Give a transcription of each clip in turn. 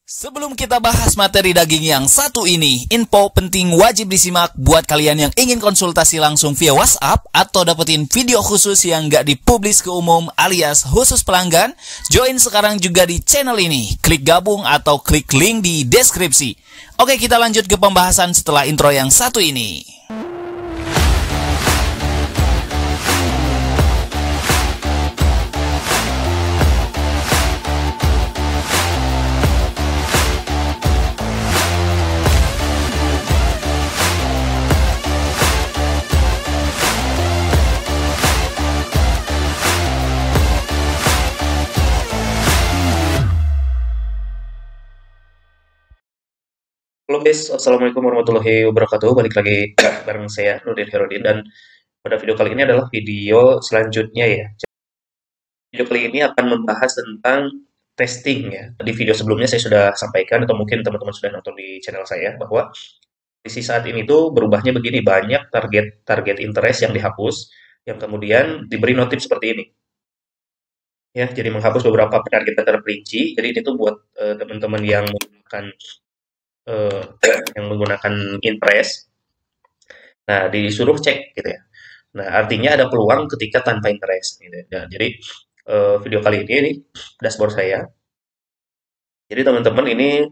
Sebelum kita bahas materi daging yang satu ini, info penting wajib disimak buat kalian yang ingin konsultasi langsung via WhatsApp atau dapetin video khusus yang nggak dipublis ke umum alias khusus pelanggan. Join sekarang juga di channel ini. Klik gabung atau klik link di deskripsi. Oke, kita lanjut ke pembahasan setelah intro yang satu ini. Halo guys, Assalamualaikum warahmatullahi wabarakatuh. Balik lagi bareng saya, Nurdin Herudin. Dan pada video kali ini adalah video selanjutnya ya. Video kali ini akan membahas tentang testing ya. Di video sebelumnya saya sudah sampaikan, atau mungkin teman-teman sudah nonton di channel saya, bahwa kondisi saat ini tuh berubahnya begini. Banyak target interest yang dihapus, yang kemudian diberi notif seperti ini. Ya, jadi menghapus beberapa target terperinci. Jadi ini tuh buat teman-teman yang menggunakan interest. Nah, disuruh cek gitu ya. Nah, artinya ada peluang ketika tanpa interest gitu ya. Nah, jadi video kali ini dashboard saya. Jadi teman-teman ini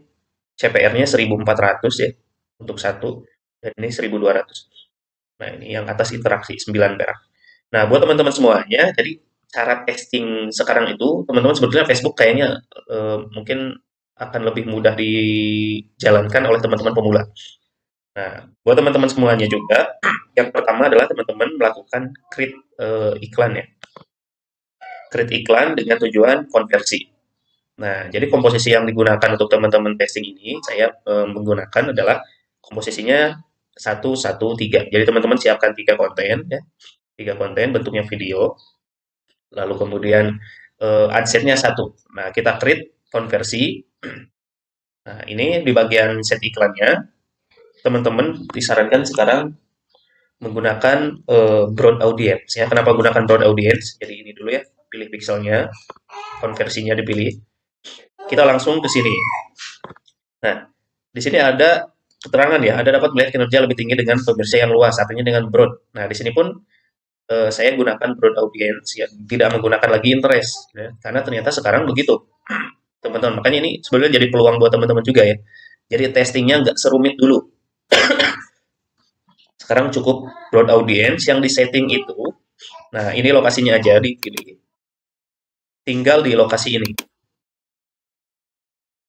CPR-nya 1400 ya untuk satu, dan ini 1200. Nah, ini yang atas interaksi 9 perak. Nah, buat teman-teman semuanya, jadi cara testing sekarang itu, teman-teman sebetulnya Facebook kayaknya mungkin akan lebih mudah dijalankan oleh teman-teman pemula. Nah, buat teman-teman semuanya juga, yang pertama adalah teman-teman melakukan create iklan ya. Create iklan dengan tujuan konversi. Nah, jadi komposisi yang digunakan untuk teman-teman testing ini, saya menggunakan adalah komposisinya 1, 1, 3. Jadi teman-teman siapkan 3 konten ya. 3 konten bentuknya video. Lalu kemudian adsense-nya 1. Nah, kita create konversi. Nah, ini di bagian set iklannya, teman-teman disarankan sekarang menggunakan broad audience ya. Kenapa gunakan broad audience? Jadi ini dulu ya, pilih pixelnya, konversinya dipilih. Kita langsung ke sini. Nah, di sini ada keterangan ya, Anda dapat melihat kinerja lebih tinggi dengan pemirsa yang luas, artinya dengan broad. Nah, di sini pun saya gunakan broad audience ya, tidak menggunakan lagi interest ya, karena ternyata sekarang begitu. Teman-teman, makanya ini sebenarnya jadi peluang buat teman-teman juga ya. Jadi testingnya nggak serumit dulu. Sekarang cukup broad audience yang disetting itu. Nah, ini lokasinya aja dipilih. Tinggal di lokasi ini.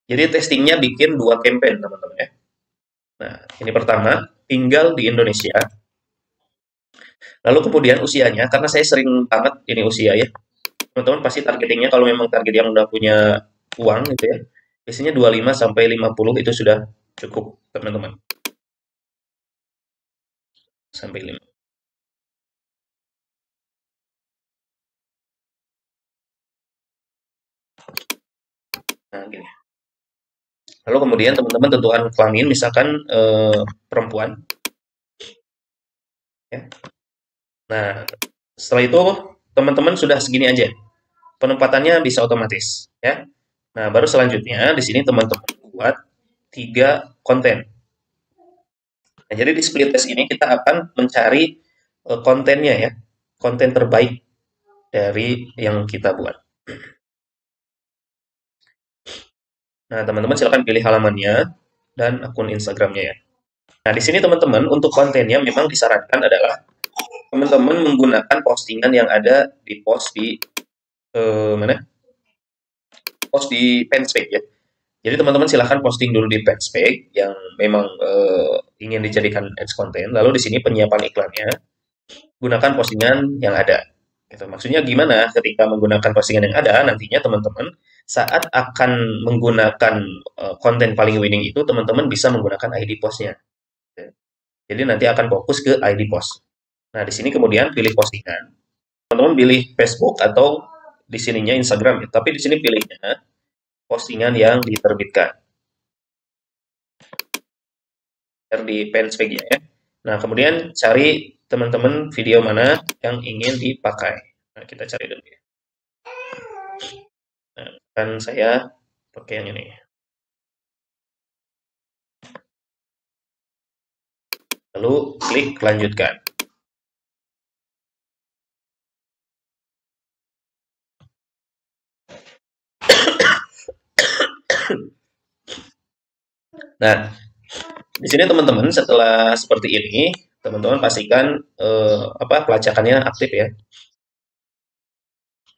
Jadi testingnya bikin 2 campaign, teman-teman ya. Nah, ini pertama, tinggal di Indonesia. Lalu kemudian usianya, karena saya sering banget ini usia ya. Teman-teman pasti targetingnya kalau memang target yang udah punya uang gitu ya. Biasanya 25 sampai 50 itu sudah cukup, teman-teman. Sampai 5. Nah, gini. Lalu kemudian teman-teman tentukan kelamin, misalkan perempuan. Ya. Nah, setelah itu teman-teman sudah segini aja. Penempatannya bisa otomatis, ya. Nah, baru selanjutnya di sini teman-teman buat 3 konten. Nah, jadi di split test ini kita akan mencari kontennya ya, konten terbaik dari yang kita buat. Nah, teman-teman silakan pilih halamannya dan akun Instagramnya ya. Nah, di sini teman-teman untuk kontennya memang disarankan adalah teman-teman menggunakan postingan yang ada di post di mana? Post di fanspage ya. Jadi teman-teman silahkan posting dulu di fanspage yang memang ingin dijadikan ads konten. Lalu di sini penyiapan iklannya, gunakan postingan yang ada. Gitu. Maksudnya gimana? Ketika menggunakan postingan yang ada, nantinya teman-teman saat akan menggunakan konten paling winning itu, teman-teman bisa menggunakan ID postnya. Jadi nanti akan fokus ke ID post. Nah, di sini kemudian pilih postingan. Teman-teman pilih Facebook atau di sininya Instagram ya. Tapi di sini pilihnya postingan yang diterbitkan. Di fanspage ya. Nah, kemudian cari teman-teman video mana yang ingin dipakai. Nah, kita cari dulu ya. Nah, kan saya pakai yang ini. lalu klik lanjutkan. Nah, di sini teman-teman setelah seperti ini, teman-teman pastikan pelacakannya aktif ya.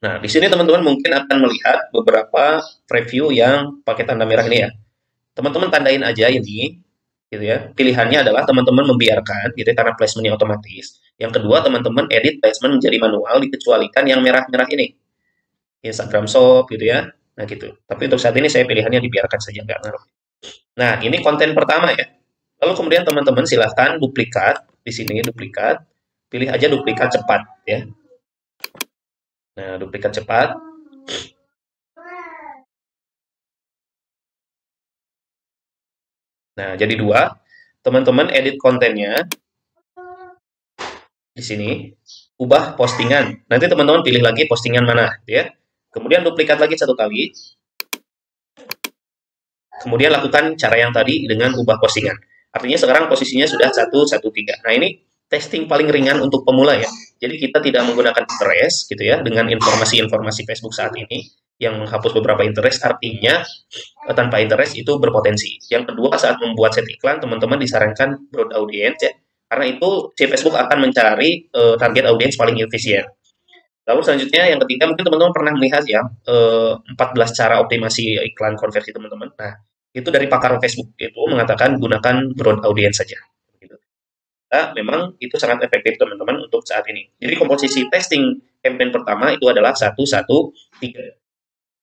Nah, di sini teman-teman mungkin akan melihat beberapa preview yang pakai tanda merah ini ya. Teman-teman tandain aja ini, gitu ya. Pilihannya adalah teman-teman membiarkan, gitu ya, karena placementnya otomatis. Yang kedua, teman-teman edit placement menjadi manual, dikecualikan yang merah-merah ini. Instagram Shop, gitu ya. Nah, gitu. Tapi untuk saat ini saya pilihannya dibiarkan saja, nggak ngaruh. Nah, ini konten pertama ya. Lalu kemudian teman-teman silahkan duplikat, di sini duplikat, pilih aja duplikat cepat ya. Nah, duplikat cepat. Nah, jadi dua. Teman-teman edit kontennya di sini, ubah postingan. Nanti teman-teman pilih lagi postingan mana, ya. Kemudian duplikat lagi satu kali. Kemudian lakukan cara yang tadi dengan ubah postingan. Artinya sekarang posisinya sudah 113. Nah, ini testing paling ringan untuk pemula ya. Jadi kita tidak menggunakan interest gitu ya dengan informasi-informasi Facebook saat ini yang menghapus beberapa interest, artinya tanpa interest itu berpotensi. Yang kedua, saat membuat set iklan, teman-teman disarankan broad audience ya. Karena itu si Facebook akan mencari target audiens paling efisien. Lalu selanjutnya yang ketiga, mungkin teman-teman pernah melihat ya 14 cara optimasi iklan konversi teman-teman. Nah, itu dari pakar Facebook itu mengatakan gunakan broad audience saja. Gitu. Nah, memang itu sangat efektif teman-teman untuk saat ini. Jadi komposisi testing campaign pertama itu adalah 113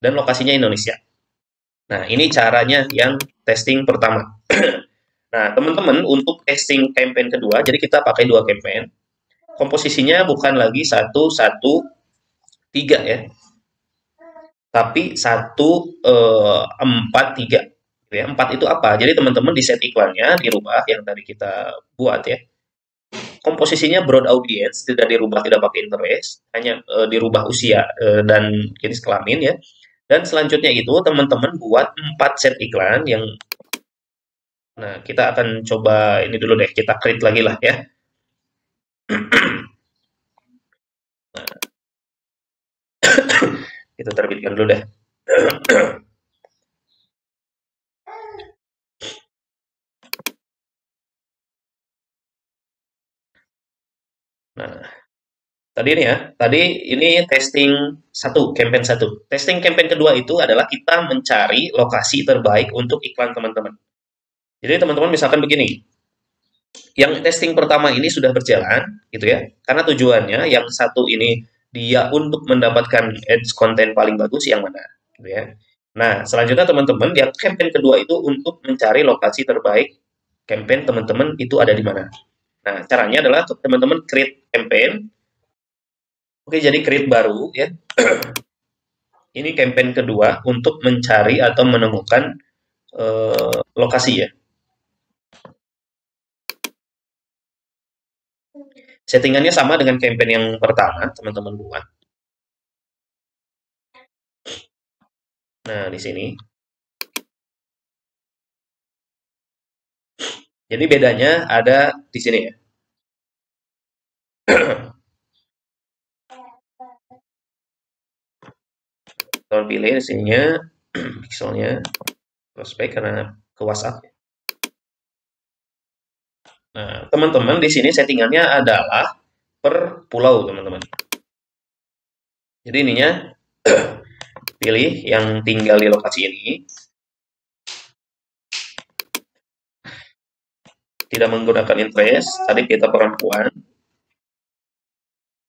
dan lokasinya Indonesia. Nah, ini caranya yang testing pertama. Nah, teman-teman untuk testing campaign kedua, jadi kita pakai dua campaign. Komposisinya bukan lagi 113 ya, tapi 143. Ya, 4 itu apa? Jadi teman-teman di set iklannya dirubah yang tadi kita buat ya. Komposisinya broad audience, tidak dirubah, tidak pakai interest, hanya dirubah usia dan jenis kelamin ya. Dan selanjutnya itu teman-teman buat 4 set iklan yang nah, kita akan coba ini dulu deh, kita create lagi lah ya. Kita terbitkan dulu deh. Nah, tadi ini ya, tadi ini testing satu, campaign satu. Testing campaign kedua itu adalah kita mencari lokasi terbaik untuk iklan teman-teman. Jadi teman-teman misalkan begini, yang testing pertama ini sudah berjalan, gitu ya, karena tujuannya yang satu ini dia untuk mendapatkan ads konten paling bagus yang mana, gitu ya. Nah, selanjutnya teman-teman yang campaign kedua itu untuk mencari lokasi terbaik campaign teman-teman itu ada di mana. Nah, caranya adalah teman-teman create campaign. Oke, jadi create baru ya. Ini campaign kedua untuk mencari atau menemukan lokasi ya. Settingannya sama dengan campaign yang pertama, teman-teman buat. Nah, di sini. Jadi bedanya ada di sini ya. Teman pilih di sininya pixelnya prospek karena ke WhatsApp. Nah, teman-teman di sini settingannya adalah per pulau, teman-teman. Jadi ininya pilih yang tinggal di lokasi ini. Tidak menggunakan interest, tadi kita perempuan.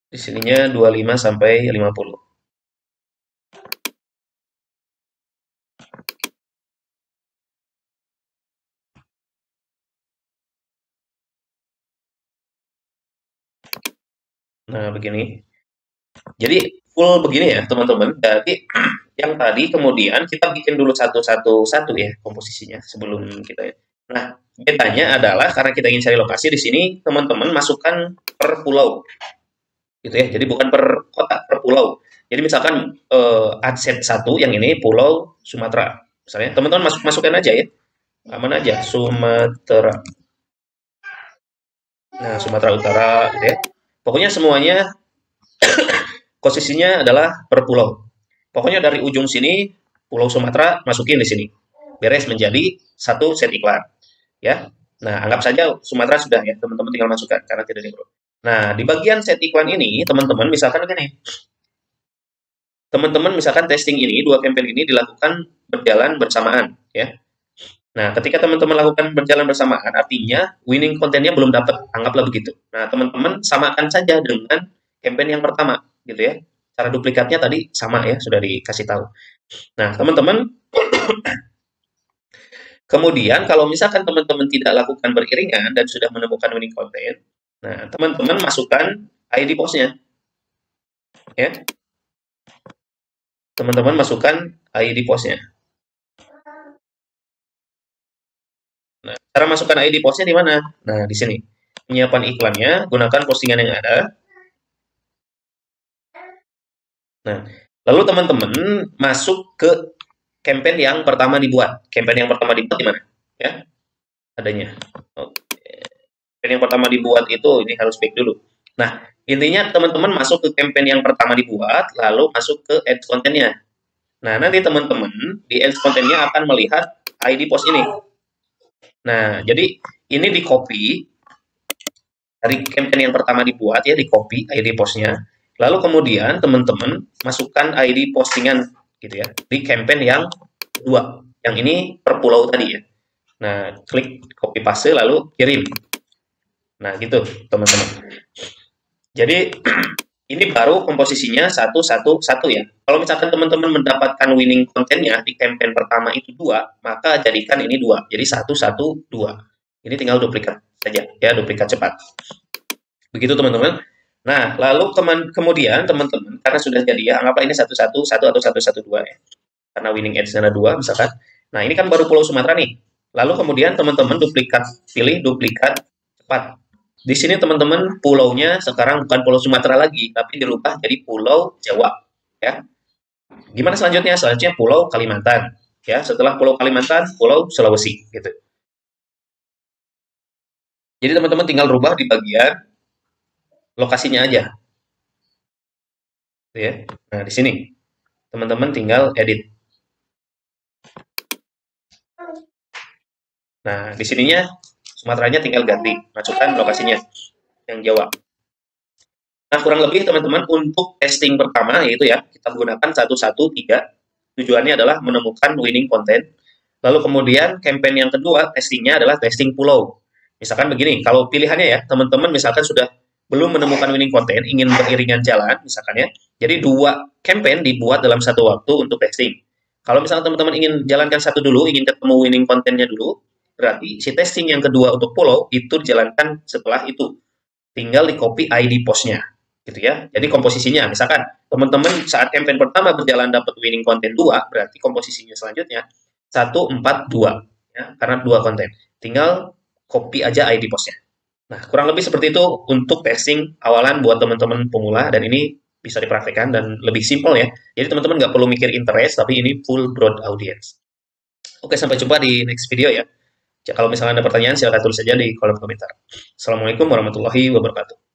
Di sininya 25 sampai 50. Nah, begini. Jadi full begini ya, teman-teman. Jadi yang tadi kemudian kita bikin dulu satu ya komposisinya sebelum kita ya. Nah, bedanya adalah karena kita ingin cari lokasi di sini, teman-teman masukkan per pulau. Gitu ya. Jadi bukan per kota, per pulau. Jadi misalkan adset 1 yang ini Pulau Sumatera. Misalnya teman-teman masukkan aja ya. Aman aja Sumatera. Nah, Sumatera Utara gitu ya. Pokoknya semuanya posisinya adalah per pulau. Pokoknya dari ujung sini Pulau Sumatera masukin di sini. Beres menjadi satu set iklan, ya. Nah, anggap saja Sumatera sudah ya, teman-teman tinggal masukkan karena tidak di. Nah, di bagian set iklan ini, teman-teman misalkan gini, teman-teman misalkan testing ini, dua campaign ini dilakukan berjalan bersamaan, ya. Nah, ketika teman-teman lakukan berjalan bersamaan, artinya winning kontennya belum dapat, anggaplah begitu. Nah, teman-teman samakan saja dengan campaign yang pertama, gitu ya. Cara duplikatnya tadi sama ya, sudah dikasih tahu. Nah, teman-teman, kemudian kalau misalkan teman-teman tidak lakukan beriringan dan sudah menemukan winning content, nah, teman-teman masukkan ID postnya, ya. Teman-teman masukkan ID postnya. Nah, cara masukkan ID postnya di mana? Nah, di sini. Penyiapan iklannya, gunakan postingan yang ada. Nah, lalu teman-teman masuk ke campaign yang pertama dibuat. Campaign yang pertama dibuat di mana? Ya, adanya. Oke. Campaign yang pertama dibuat itu ini harus back dulu. Nah, intinya teman-teman masuk ke campaign yang pertama dibuat, lalu masuk ke ads kontennya. Nah, nanti teman-teman di ads kontennya akan melihat ID post ini. Nah, jadi ini di copy dari campaign yang pertama dibuat ya, di copy ID postnya. Lalu kemudian teman-teman masukkan ID postingan gitu ya di campaign yang kedua. Yang ini per pulau tadi ya. Nah, klik copy paste lalu kirim. Nah, gitu teman-teman. Jadi ini baru komposisinya 1-1-1 ya. Kalau misalkan teman-teman mendapatkan winning kontennya di campaign pertama itu 2, maka jadikan ini 2. Jadi 1-1-2. Ini tinggal duplikat saja ya, duplikat cepat. Begitu teman-teman. Nah, lalu kemudian teman-teman karena sudah jadi ya, anggaplah ini 1-1-1 atau 1-1-2 ya. Karena winning edge ada 2 misalkan. Nah, ini kan baru Pulau Sumatera nih. Lalu kemudian teman-teman pilih duplikat cepat. Di sini teman-teman pulaunya sekarang bukan Pulau Sumatera lagi, tapi dirubah jadi Pulau Jawa. Ya. Gimana selanjutnya? Selanjutnya Pulau Kalimantan. Ya, setelah Pulau Kalimantan, Pulau Sulawesi. Gitu. Jadi teman-teman tinggal rubah di bagian lokasinya aja. Gitu ya. Nah, di sini teman-teman tinggal edit. Nah, di sininya Sumateranya tinggal ganti, masukkan lokasinya yang Jawa. Nah, kurang lebih teman-teman untuk testing pertama yaitu ya, kita gunakan 1-1-3. Tujuannya adalah menemukan winning content. Lalu kemudian campaign yang kedua testingnya adalah testing pulau. Misalkan begini, kalau pilihannya ya, teman-teman misalkan sudah belum menemukan winning content, ingin beriringan jalan, misalkan ya. Jadi 2 campaign dibuat dalam satu waktu untuk testing. Kalau misalnya teman-teman ingin jalankan satu dulu, ingin ketemu winning content-nya dulu, berarti si testing yang kedua untuk pulau itu dijalankan setelah itu. Tinggal di copy ID postnya, gitu ya. Jadi komposisinya, misalkan teman-teman saat campaign pertama berjalan dapat winning content 2, berarti komposisinya selanjutnya 1-4-2, ya, karena 2 konten. Tinggal copy aja ID postnya. Nah, kurang lebih seperti itu untuk testing awalan buat teman-teman pemula, dan ini bisa dipraktekkan dan lebih simpel ya. Jadi teman-teman nggak perlu mikir interest, tapi ini full broad audience. Oke, sampai jumpa di next video ya. Kalau misalnya ada pertanyaan, silahkan tulis saja di kolom komentar. Assalamualaikum warahmatullahi wabarakatuh.